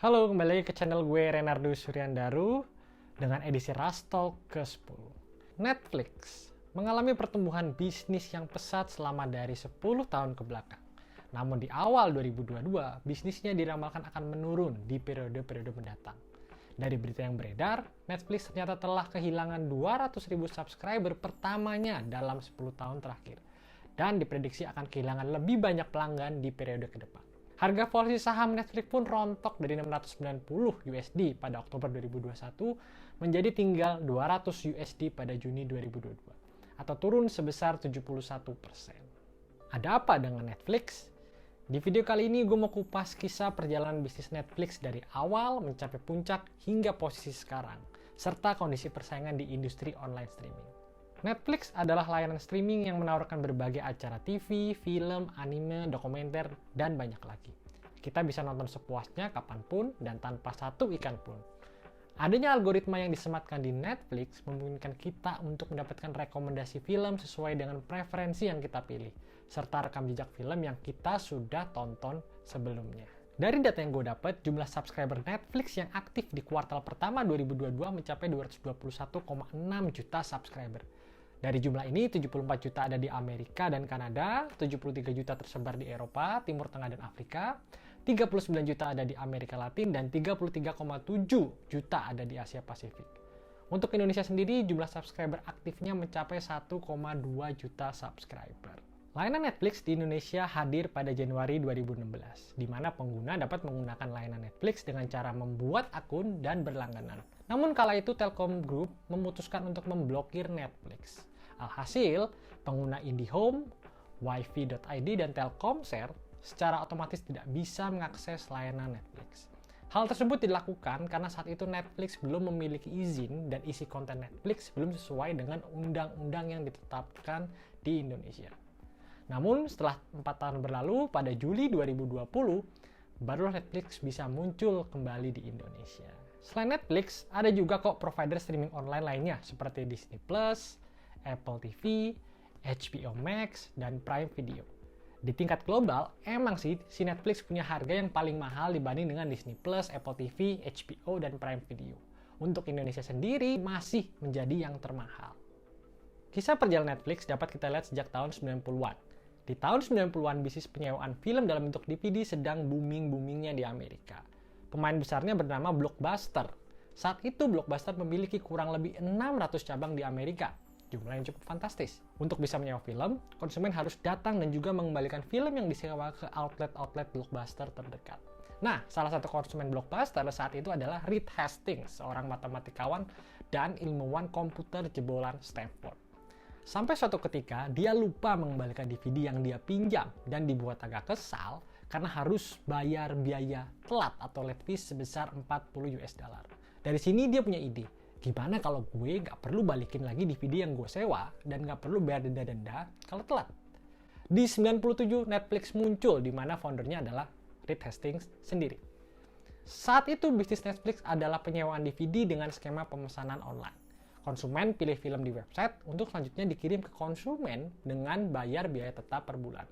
Halo, kembali lagi ke channel gue Renardo Suryandaru dengan edisi Rastalk ke-10. Netflix mengalami pertumbuhan bisnis yang pesat selama dari 10 tahun ke belakang. Namun di awal 2022, bisnisnya diramalkan akan menurun di periode-periode mendatang. Dari berita yang beredar, Netflix ternyata telah kehilangan 200.000 subscriber pertamanya dalam 10 tahun terakhir. Dan diprediksi akan kehilangan lebih banyak pelanggan di periode ke depan. Harga porsi saham Netflix pun rontok dari 690 USD pada Oktober 2021 menjadi tinggal 200 USD pada Juni 2022 atau turun sebesar 71%. Ada apa dengan Netflix? Di video kali ini gue mau kupas kisah perjalanan bisnis Netflix dari awal mencapai puncak hingga posisi sekarang, serta kondisi persaingan di industri online streaming. Netflix adalah layanan streaming yang menawarkan berbagai acara TV, film, anime, dokumenter, dan banyak lagi. Kita bisa nonton sepuasnya kapanpun dan tanpa satu iklan pun. Adanya algoritma yang disematkan di Netflix memungkinkan kita untuk mendapatkan rekomendasi film sesuai dengan preferensi yang kita pilih, serta rekam jejak film yang kita sudah tonton sebelumnya. Dari data yang gue dapat, jumlah subscriber Netflix yang aktif di kuartal pertama 2022 mencapai 221,6 juta subscriber. Dari jumlah ini, 74 juta ada di Amerika dan Kanada, 73 juta tersebar di Eropa, Timur Tengah dan Afrika, 39 juta ada di Amerika Latin, dan 33,7 juta ada di Asia Pasifik. Untuk Indonesia sendiri, jumlah subscriber aktifnya mencapai 1,2 juta subscriber. Layanan Netflix di Indonesia hadir pada Januari 2016, di mana pengguna dapat menggunakan layanan Netflix dengan cara membuat akun dan berlangganan. Namun kala itu Telkom Group memutuskan untuk memblokir Netflix. Alhasil, pengguna IndiHome, Wifi.id, dan Telkomsel secara otomatis tidak bisa mengakses layanan Netflix. Hal tersebut dilakukan karena saat itu Netflix belum memiliki izin dan isi konten Netflix belum sesuai dengan undang-undang yang ditetapkan di Indonesia. Namun setelah 4 tahun berlalu, pada Juli 2020, baru Netflix bisa muncul kembali di Indonesia. Selain Netflix, ada juga kok provider streaming online lainnya seperti Disney+, Apple TV, HBO Max, dan Prime Video. Di tingkat global, emang sih si Netflix punya harga yang paling mahal dibanding dengan Disney+, Apple TV, HBO, dan Prime Video. Untuk Indonesia sendiri masih menjadi yang termahal. Kisah perjalanan Netflix dapat kita lihat sejak tahun 90-an. Di tahun 90-an, bisnis penyewaan film dalam bentuk DVD sedang booming-boomingnya di Amerika. Pemain besarnya bernama Blockbuster. Saat itu Blockbuster memiliki kurang lebih 600 cabang di Amerika. Jumlah yang cukup fantastis. Untuk bisa menyewa film, konsumen harus datang dan juga mengembalikan film yang disewa ke outlet-outlet Blockbuster terdekat. Nah, salah satu konsumen Blockbuster saat itu adalah Reed Hastings, seorang matematikawan dan ilmuwan komputer jebolan Stanford. Sampai suatu ketika, dia lupa mengembalikan DVD yang dia pinjam dan dibuat agak kesal karena harus bayar biaya telat atau late fees sebesar 40 US dollar. Dari sini dia punya ide, gimana kalau gue nggak perlu balikin lagi DVD yang gue sewa dan nggak perlu bayar denda-denda kalau telat. Di 97, Netflix muncul di mana foundernya adalah Reed Hastings sendiri. Saat itu bisnis Netflix adalah penyewaan DVD dengan skema pemesanan online. Konsumen pilih film di website untuk selanjutnya dikirim ke konsumen dengan bayar biaya tetap per bulan.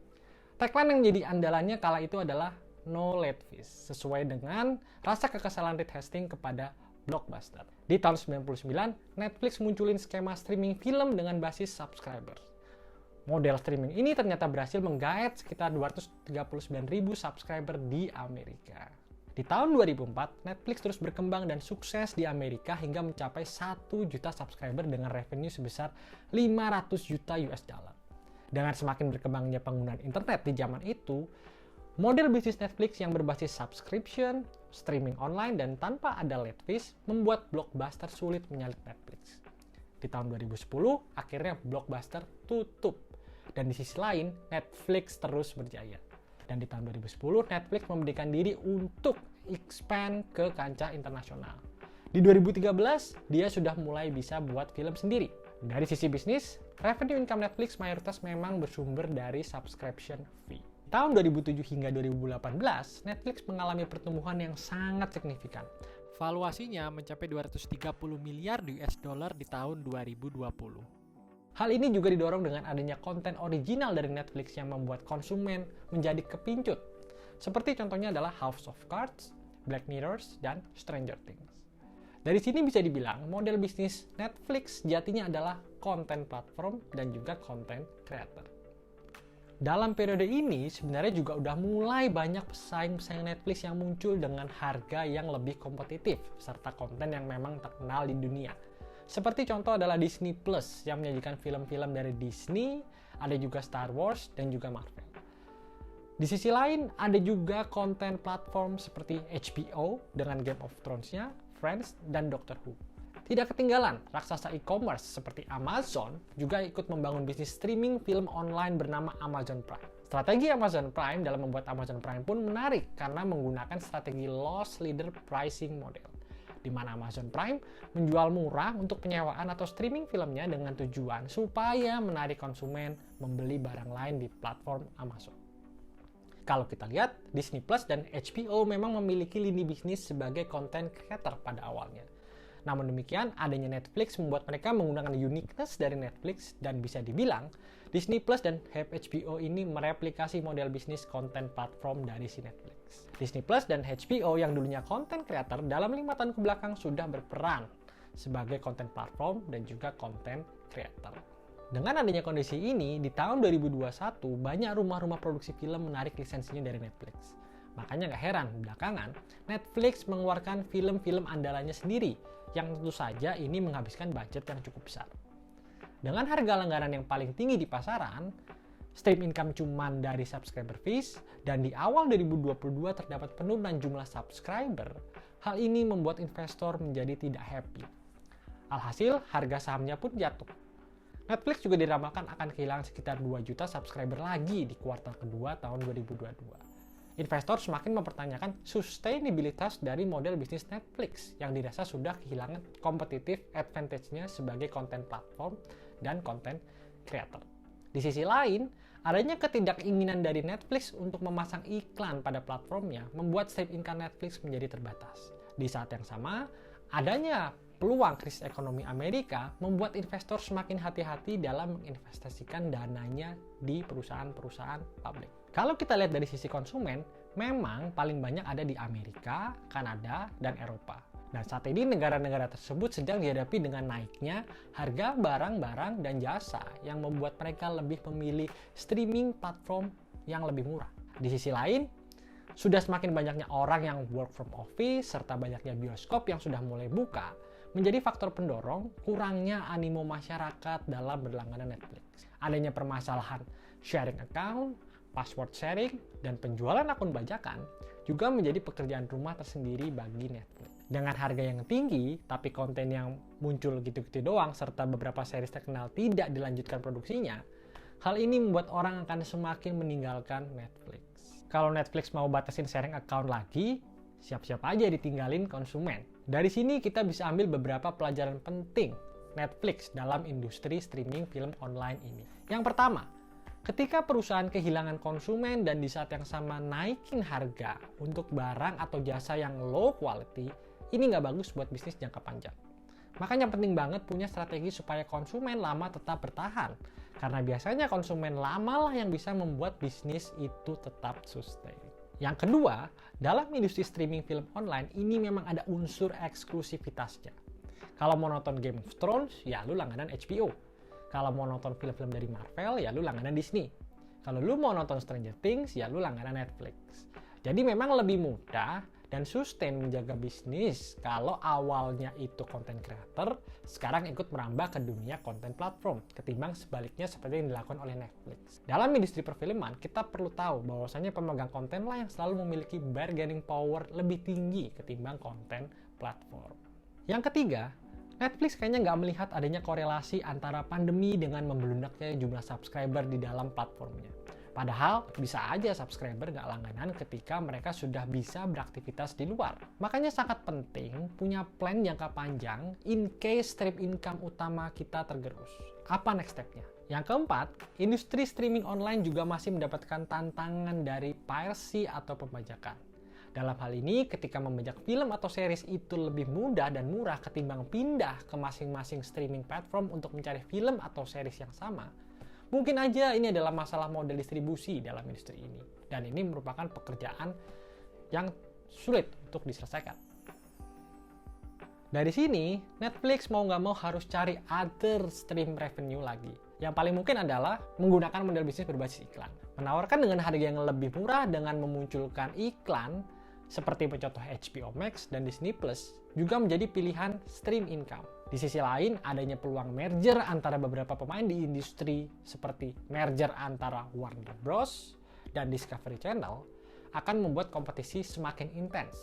Tagline yang menjadi andalannya kala itu adalah no late fees, sesuai dengan rasa kekesalan Reed Hastings kepada Blockbuster. Di tahun 99, Netflix munculin skema streaming film dengan basis subscriber. Model streaming ini ternyata berhasil menggait sekitar 239.000 subscriber di Amerika. Di tahun 2004, Netflix terus berkembang dan sukses di Amerika hingga mencapai 1 juta subscriber dengan revenue sebesar 500 juta US dollar. Dengan semakin berkembangnya penggunaan internet di zaman itu, model bisnis Netflix yang berbasis subscription, streaming online, dan tanpa ada late fees membuat Blockbuster sulit menyalip Netflix. Di tahun 2010, akhirnya Blockbuster tutup. Dan di sisi lain, Netflix terus berjaya. Dan di tahun 2010, Netflix memberikan diri untuk expand ke kancah internasional. Di 2013, dia sudah mulai bisa buat film sendiri. Dari sisi bisnis, revenue income Netflix mayoritas memang bersumber dari subscription fee. Tahun 2007 hingga 2018, Netflix mengalami pertumbuhan yang sangat signifikan. Valuasinya mencapai 230 miliar US dollar di tahun 2020. Hal ini juga didorong dengan adanya konten original dari Netflix yang membuat konsumen menjadi kepincut. Seperti contohnya adalah House of Cards, Black Mirror, dan Stranger Things. Dari sini bisa dibilang model bisnis Netflix sejatinya adalah konten platform dan juga konten creator. Dalam periode ini sebenarnya juga udah mulai banyak pesaing-pesaing Netflix yang muncul dengan harga yang lebih kompetitif serta konten yang memang terkenal di dunia. Seperti contoh adalah Disney Plus yang menyajikan film-film dari Disney, ada juga Star Wars dan juga Marvel. Di sisi lain ada juga konten platform seperti HBO dengan Game of Thrones-nya, Friends, dan Doctor Who. Tidak ketinggalan, raksasa e-commerce seperti Amazon juga ikut membangun bisnis streaming film online bernama Amazon Prime. Strategi Amazon Prime dalam membuat Amazon Prime pun menarik karena menggunakan strategi loss leader pricing model, di mana Amazon Prime menjual murah untuk penyewaan atau streaming filmnya dengan tujuan supaya menarik konsumen membeli barang lain di platform Amazon. Kalau kita lihat, Disney Plus dan HBO memang memiliki lini bisnis sebagai content creator pada awalnya. Namun demikian, adanya Netflix membuat mereka menggunakan uniqueness dari Netflix dan bisa dibilang Disney Plus dan HBO ini mereplikasi model bisnis konten platform dari si Netflix. Disney Plus dan HBO yang dulunya konten creator dalam 5 tahun kebelakang sudah berperan sebagai konten platform dan juga konten creator. Dengan adanya kondisi ini, di tahun 2021 banyak rumah-rumah produksi film menarik lisensinya dari Netflix. Makanya gak heran, belakangan Netflix mengeluarkan film-film andalannya sendiri yang tentu saja ini menghabiskan budget yang cukup besar. Dengan harga langganan yang paling tinggi di pasaran, stream income cuman dari subscriber fees, dan di awal 2022 terdapat penurunan jumlah subscriber, hal ini membuat investor menjadi tidak happy. Alhasil, harga sahamnya pun jatuh. Netflix juga diramalkan akan kehilangan sekitar 2 juta subscriber lagi di kuartal kedua tahun 2022. Investor semakin mempertanyakan sustainabilitas dari model bisnis Netflix yang dirasa sudah kehilangan competitive advantage-nya sebagai konten platform dan konten creator. Di sisi lain, adanya ketidakinginan dari Netflix untuk memasang iklan pada platformnya membuat stream income Netflix menjadi terbatas. Di saat yang sama, adanya peluang krisis ekonomi Amerika membuat investor semakin hati-hati dalam menginvestasikan dananya di perusahaan-perusahaan publik. Kalau kita lihat dari sisi konsumen, memang paling banyak ada di Amerika, Kanada, dan Eropa. Dan saat ini negara-negara tersebut sedang dihadapi dengan naiknya harga barang-barang dan jasa yang membuat mereka lebih memilih streaming platform yang lebih murah. Di sisi lain, sudah semakin banyaknya orang yang work from office serta banyaknya bioskop yang sudah mulai buka menjadi faktor pendorong kurangnya animo masyarakat dalam berlangganan Netflix. Adanya permasalahan sharing account, password sharing, dan penjualan akun bajakan juga menjadi pekerjaan rumah tersendiri bagi Netflix. Dengan harga yang tinggi, tapi konten yang muncul gitu-gitu doang, serta beberapa series terkenal tidak dilanjutkan produksinya, hal ini membuat orang akan semakin meninggalkan Netflix. Kalau Netflix mau batasin sharing account lagi, siap-siap aja ditinggalin konsumen. Dari sini kita bisa ambil beberapa pelajaran penting Netflix dalam industri streaming film online ini. Yang pertama, ketika perusahaan kehilangan konsumen dan di saat yang sama naikin harga untuk barang atau jasa yang low quality, ini nggak bagus buat bisnis jangka panjang. Makanya penting banget punya strategi supaya konsumen lama tetap bertahan. Karena biasanya konsumen lama lah yang bisa membuat bisnis itu tetap sustain. Yang kedua, dalam industri streaming film online ini memang ada unsur eksklusivitasnya. Kalau mau nonton Game of Thrones, ya lu langganan HBO. Kalau mau nonton film-film dari Marvel, ya lu langganan Disney. Kalau lu mau nonton Stranger Things, ya lu langganan Netflix. Jadi memang lebih mudah dan sustain menjaga bisnis kalau awalnya itu konten creator, sekarang ikut merambah ke dunia konten platform, ketimbang sebaliknya seperti yang dilakukan oleh Netflix. Dalam industri perfilman, kita perlu tahu bahwasanya pemegang konten lah yang selalu memiliki bargaining power lebih tinggi ketimbang konten platform. Yang ketiga, Netflix kayaknya nggak melihat adanya korelasi antara pandemi dengan membeludaknya jumlah subscriber di dalam platformnya. Padahal bisa aja subscriber nggak langganan ketika mereka sudah bisa beraktivitas di luar. Makanya sangat penting punya plan jangka panjang in case stream income utama kita tergerus. Apa next step-nya? Yang keempat, industri streaming online juga masih mendapatkan tantangan dari piracy atau pembajakan. Dalam hal ini, ketika membajak film atau series itu lebih mudah dan murah ketimbang pindah ke masing-masing streaming platform untuk mencari film atau series yang sama, mungkin aja ini adalah masalah model distribusi dalam industri ini. Dan ini merupakan pekerjaan yang sulit untuk diselesaikan. Dari sini, Netflix mau nggak mau harus cari other stream revenue lagi. Yang paling mungkin adalah menggunakan model bisnis berbasis iklan. Menawarkan dengan harga yang lebih murah dengan memunculkan iklan, seperti pencontoh HBO Max dan Disney Plus, juga menjadi pilihan stream income. Di sisi lain, adanya peluang merger antara beberapa pemain di industri, seperti merger antara Warner Bros. Dan Discovery Channel, akan membuat kompetisi semakin intens.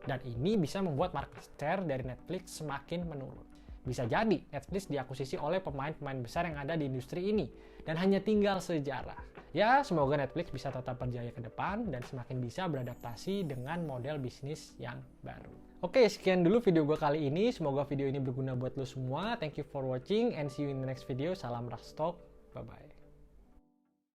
Dan ini bisa membuat market share dari Netflix semakin menurun. Bisa jadi Netflix diakuisisi oleh pemain-pemain besar yang ada di industri ini, dan hanya tinggal sejarah. Ya, semoga Netflix bisa tetap berjaya ke depan dan semakin bisa beradaptasi dengan model bisnis yang baru. Oke, sekian dulu video gue kali ini. Semoga video ini berguna buat lo semua. Thank you for watching and see you in the next video. Salam Rockstock. Bye-bye.